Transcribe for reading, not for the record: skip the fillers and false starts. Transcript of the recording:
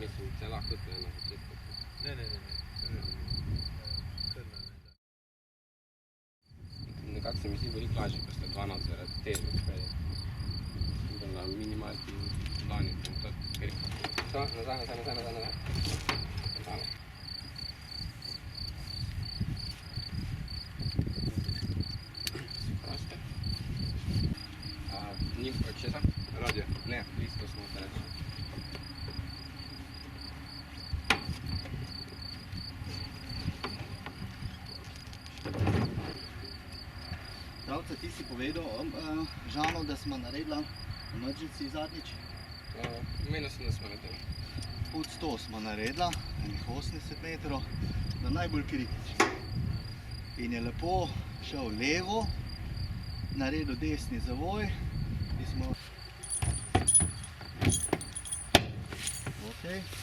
Mislim, se lahko tudi na začetku. Ne. Nekako se mi zdi veliko lažje, ko ste dva not zaradi teže spredje. Na minimalki dlanju, to gre. To, nazaj. Malo. Proste. Njim česa? Radio? Ne, listo smo se reči. Pravca, ti si povedal, Žano, da smo naredili emergency zadnjič. Menil sem, da smo naredili. Pod 100 smo naredili, enih 80 metrov, na najbolj kritični. In je lepo šel levo, naredil desni zavoj. In smo... Ok.